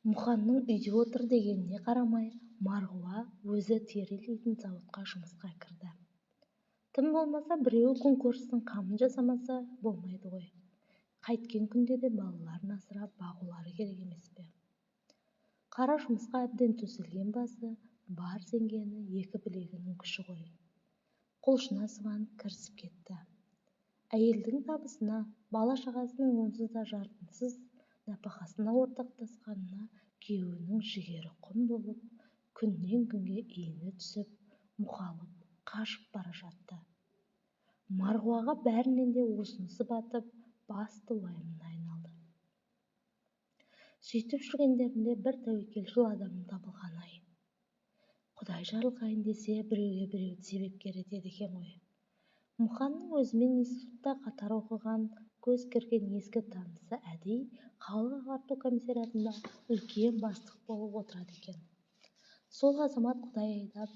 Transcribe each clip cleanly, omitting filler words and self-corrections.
Мұханның үйде отыр дегеніне қарамай, Марғұла өзі терілейтін зауытқа жұмысқа кірді. Тым болмаса біреуі конкурстың қамын жасамаса болмайды ғой. Қайткен күнде де балаларын асырап бағулары керек емес пе? Қара жұмысқа әбден төселген басы, бар сенгені екі білегінің күші ғой. Қолшына сыбанып кірісіп кетті. Әйелдің табысына, бала-шағасының онсыз да жартынсыз нәпақасына ортақтасқанына күйеуінің жігері құм болып, күннен күнге иіні түсіп, мұқалып, қашып бара жатты. Марғұлаға бәрінен де осынысы батып, басты уайымына айналды. Сөйтіп жүргендерінде бір тәуекелшіл адамның табылғаны-ай. Құдай жарылқайын десе, біреуге біреу себепкер етеді екен ғой. Мұханның өзімен институтта қатар оқыған, көз кірген ескі танысы Әдей халық ағарту комиссариатында үлкен бастық болып отырады екен. Сол азамат Құдай айдап,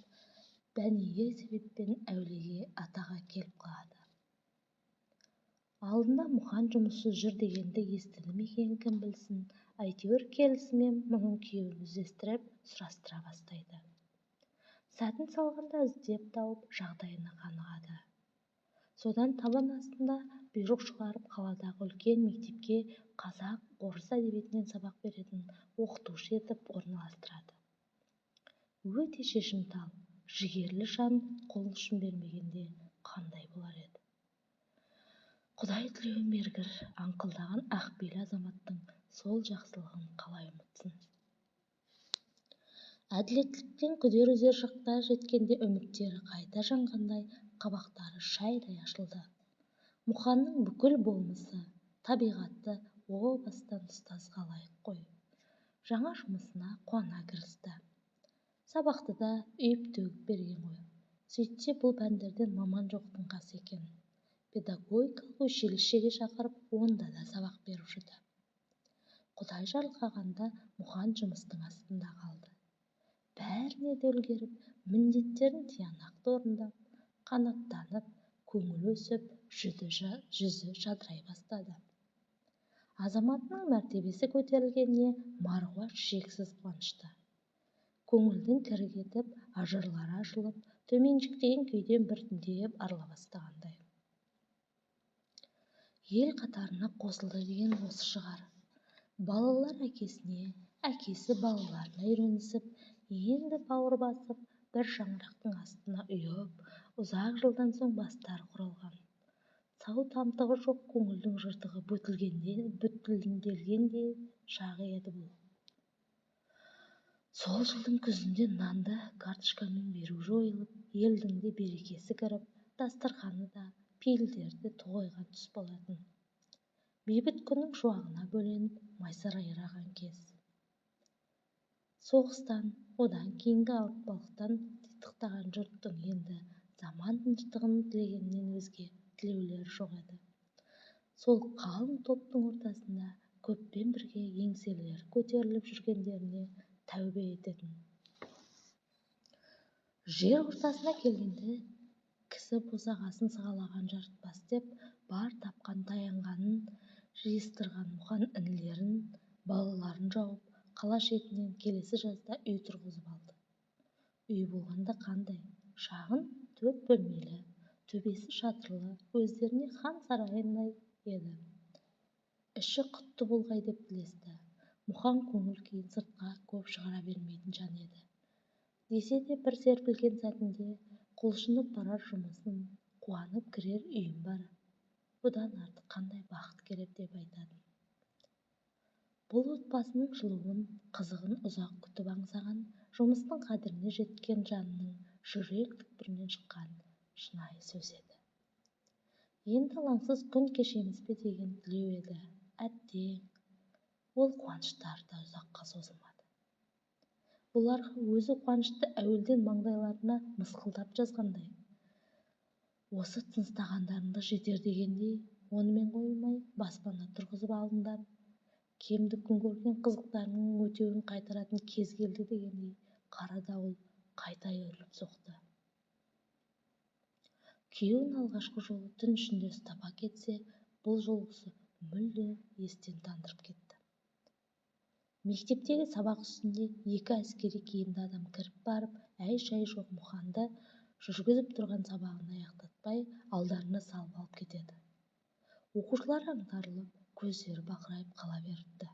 бәнеге себеппен әулиеге атаға келіп қалады. Алдында Мұхан жұмыссыз жүр дегенді естіді ме екен, кім білсін, әйтеуір келісімен мұның күйеуін іздестіріп, сұрастыра бастайды. Сәтін салғанда іздеп тауып, жағдайына қанығады. Содан табан астында бұйрық шығарып, қаладағы үлкен мектепке қазақ, орыс әдебиетінен сабақ беретін оқытушы етіп орналастырады. Өте шешімтал, жігерлі жан қол ұшын бермегенде қандай болар еді? Құдай тілеуін бергір, аңқылдаған ақбелі азаматтың сол жақсылығын қалай ұмытсын. Әділеттіліктен күдер үзер шақта жеткенде үміттері қайта жанғандай, қабақтары шайдай ашылды. Мұханның бүкіл болмысы, табиғаты о бастан ұстазға лайық қой. Жаңа жұмысына қуана кірісті. Сабақты да үйіп-төгіп берген ғой. Сөйтсе бұл пәндерден маман жоқтың қасы екен. Педагогикалық училищеге шақырып, онда да сабақ беріп жүрді. Құдай жарылқағанда Мұхан жұмыстың астында қалды. Бәріне де үлгеріп, міндеттерін тиянақты орындап, қанаттанып, көңіл өсіп, жүзі жадырай бастады. Азаматының мәртебесі көтерілгеніне Марғұла шексіз қуанышты. Көңілдің кірі кетіп, ажарлары ашылып, төменшіктеген күйден біртіндеп арыла бастағандай. Ел қатарына қосылды деген осы шығар. Балалар әкесіне, әкесі балаларына үйренісіп, енді бауыр басып, бір шаңырақтың астына ұйып, ұзақ жылдан соң бастары құралған. Сау тамтығы жоқ көңілдің жыртығы бүтілделгендей шағы еді бұл. Сол жылдың күзінде нанды карточкамен беру жойылып, елдің де берекесі кіріп, дастарханы да, пейілдері де тоғайған тұс болатын. Бейбіт күннің шуағына бөленіп, майсарайраған кез. Соғыстан, одан кейінгі ауыртпалықтан титықтаған жұрттың енді заман тыныштығын тілегеннен өзге тілеулері жоқ еді. Сол қалың топтың ортасында көппен бірге еңселері көтеріліп жүргендеріне тәубе ететін. Жер ортасына келгенде кісі босағасын сығалаған жарытпас деп, бар тапқан таянғанын жиыстырған Мұхан інілерін, балаларын жауып, қала шетінен келесі жазда үй тұрғызып алды. Үй болғанда қандай? Шағын 4 бөлмелі, төбесі шатырлы, өздеріне хан сарайындай еді. Іші құтты болғай деп тілесті. Мұхан көңіл күйін сыртқа көп шығара бермейтін жан еді. Десе де бір серпілген сәтінде құлшынып барар жұмысын, қуанып кірер үйім бар. Бұдан артық қандай бақыт керек деп айтатын. Бұл отбасының жылуын, қызығын ұзақ күтіп аңсаған, жұмыстың қадіріне жеткен жанның жүрек түкпірінен шыққан шынайы сөз еді. Енді алаңсыз күн кешеміз бе деген тілеу еді. Әттең, ол қуаныштары да ұзаққа созылмады. Бұларға өзі қуанышты әуелден маңдайларына мысқылдап жазғандай. Осы тыныстағандарыңды жетер дегендей, онымен қоймай баспана тұрғызып алыңдар. Кемді күн көрген қызықтарының өтеуін қайтаратын кез келді дегендей, қара дауыл қайта үйіріліп соқты. Күйеуін алғашқы жолы түн ішінде ұстап әкетсе, бұл жолғысы мүлде естен тандырып кетті. Мектептегі сабақ үстінде екі әскери киімді адам кіріп барып, әй-шәй жоқ Мұханды жүргізіп тұрған сабағын аяқтатпай алдарына салып алып кетеді. Оқушылар аңтарылып, көздері бақырайып қала беріпті.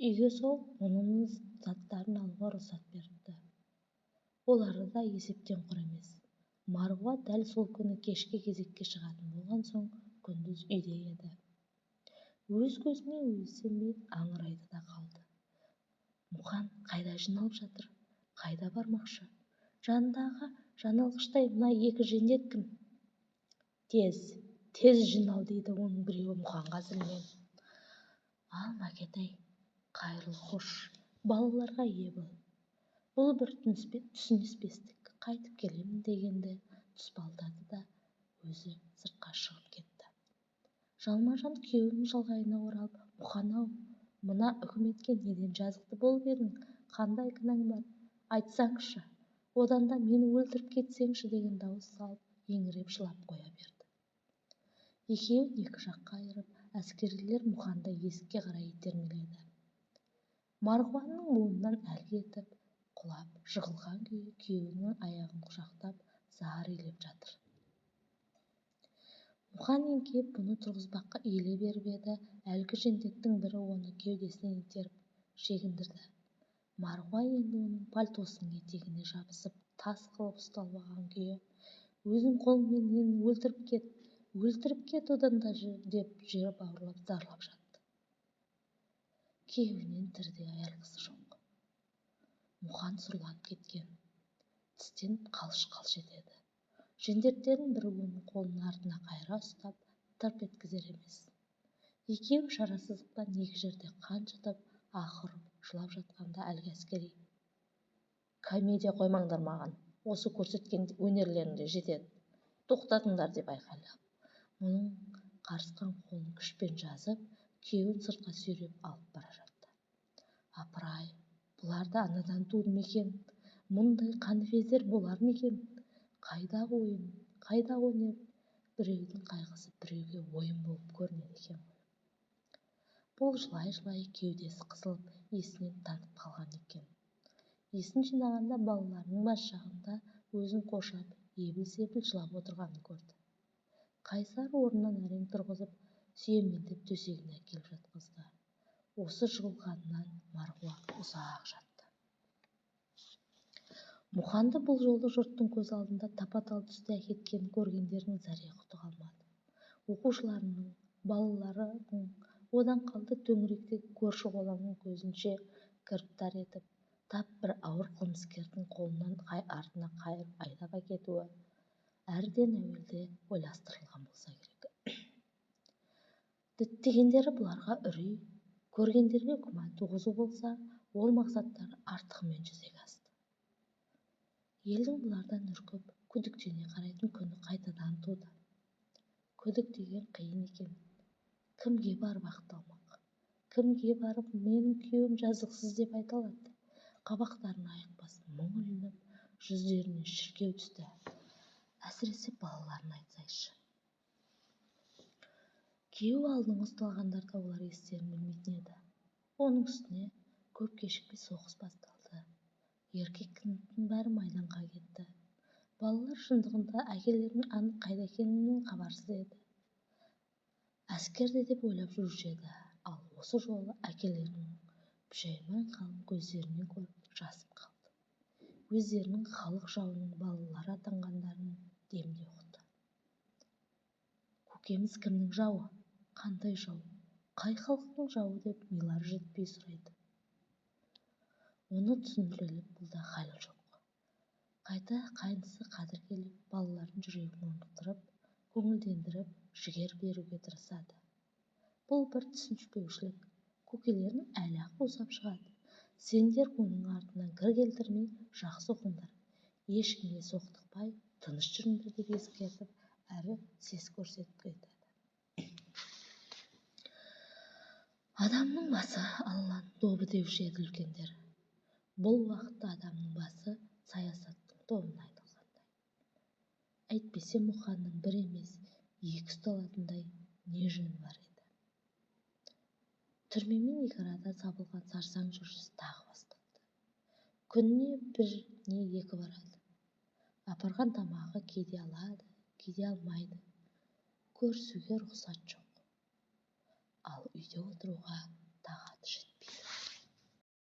Үйге сол оның заттарын алуға рұқсат беріпті. Олары да есептен құр емес. Марғұға дәл сол күні кешке кезекке шығатын болған соң күндіз үйде еді. Өз көзіне өзі сенбей аңырайды да қалды. Мұхан қайда жиналып жатыр? Қайда бармақшы? Жанындағы жаналғыштай мына екі жендет кім? Тез жинал дейді оның біреуі Мұханға зілмен. Ал Мәкетай, қайырлы хош, балаларға ие бол. Бұл бір түсініспестік, қайтып келемін дегенде тұспалдады да өзі сыртқа шығып кетті. Жалма-жан күйеуінің шалғайына оралып, Мұхан-ау, мына үкіметке неден жазықты болып едің? Қандай кінәң бар? Айтсаңшы, одан да мені өлтіріп кетсеңші деген дауыс салып, еңіреп жылап қоя берді. Екеуін екі жаққа айырып, әскерилер Мұханды есікке қарай итермеледі. Марғұланның буынынан әл кетіп, құлап, жығылған күйі күйеуінің аяғын құшақтап, зар илеп жатыр. Мұхан еңкейіп бұны тұрғызбаққа иіле беріп еді, әлгі жендеттің бірі оны кеудесінен итеріп шегіндірді. Марғұла енді оның пальтосының етегіне жабысып, тас қылып ұсталып алған күйі, өзің қолыңмен мені өлтіріп кет одан да деп жер бауырлап зарлап жатты. Күйеуінен тірідей айырылғысы жоқ. Мұхан сұрланып кеткен, тістеніп қалш-қалш етеді. Жендеттердің бірі оның қолын артына қайыра ұстап, тырп еткізер емес. Екеуі шарасыздықтан екі жерде қан жұтып, ақырып жылап жатқанда әлгі әскери: комедия қоймаңдар маған, осы көрсеткен өнерлерінде жетеді, тоқтатыңдар деп айқайлап, мұның қарысқан қолын күшпен жазып, күйеуін сыртқа сүйреп алып бара жатты. Апыр-ай, бұлар да анадан туды ма екен? Мұндай қаныпезер болар ма екен? Қайдағы ойын, қайдағы өнер? Біреудің қайғысы біреуге ойын болып көрінеді екен. Бұл жылай-жылай кеудесі қысылып, есінен танып қалған екен. Есін жинағанда балаларының бас жағында өзін қоршап, ебіл-себіл жылап отырғанын көрді. Қайсар орнынан әрең тұрғызып, сүйемелдеп төсегіне әкеліп жатқызды. Осы жығылғанынан Марғұла ұзақ жатты. Мұханды бұл жолы жұрттың көз алдында тапа-тал түсте әкеткенін көргендердің зәре-құты қалмады. Оқушыларының, балаларының, одан қалды төңіректегі көрші-қолаңның көзінше кіріптар етіп, тап бір ауыр қылмыскердің қолынан артына қайырып айдап әкетуі әрден әуелде ойластырылған болса керек. Діттегендері бұларға үрей, көргендерге күмән туғызу болса, ол мақсаттары артығымен жүзеге асты. Елдің бұлардан үркіп, күдіктене қарайтын күні қайтадан туды. Күдік деген қиын екен. Кімге барып ақталмақ? Кімге барып менің күйеуім жазықсыз деп айта алады? Қабақтарына айықпас мұң ілініп, жүздеріне шіркеу түсті. Әсіресе балаларына айтсайшы. Күйеу алдыңғы ұсталғандар да олар естерін білмейтін еді. Оның үстіне көп кешікпей соғыс басталды. Еркектің бәрі майданға кетті. Балалар шындығында әкелерінің анық қайда екенінен хабарсыз еді. Әскерде деп ойлап жүруші еді, ал осы жолы әкелерінің пүшәйман қалың көздерінен көріп жасып қалды. Өздерінің халық жауының балалары атанғандарын демде ұқты. Көкеміз кімнің жауы? Қандай жау? Қай халықтың жауы деп милары жетпей сұрайды. Оны түсіндірелік бұлда халі жоқ. Қайта қайнысы қадір келіп, балалардың жүрегін орнықтырып, көңілдендіріп, жігер беруге тырысады. Бұл бір түсініспеушілік. Көкелерін әлі-ақ босап шығады. Сендер оның артынан кір келтірмей, жақсы оқыңдар. Ешкімге соқтықпай, тыныш жүріңдер деп ескертіп, әрі сес көрсетіп кетеді. Адамның басы Алланың добы деуші еді үлкендер. Бұл уақытта адамның басы саясаттың тобына айтылғандай. Әйтпесе Мұханның бір емес, екі ұсталатындай не жөні бар еді. түрмемен екі арада сабылған сарсаң жүріс тағы басталды. Күніне бір не екі барады. Апарған тамағы кейде алады, кейде алмайды. Көрісуге рұқсат жоқ. Ал үйде отыруға тағаты жетпейді.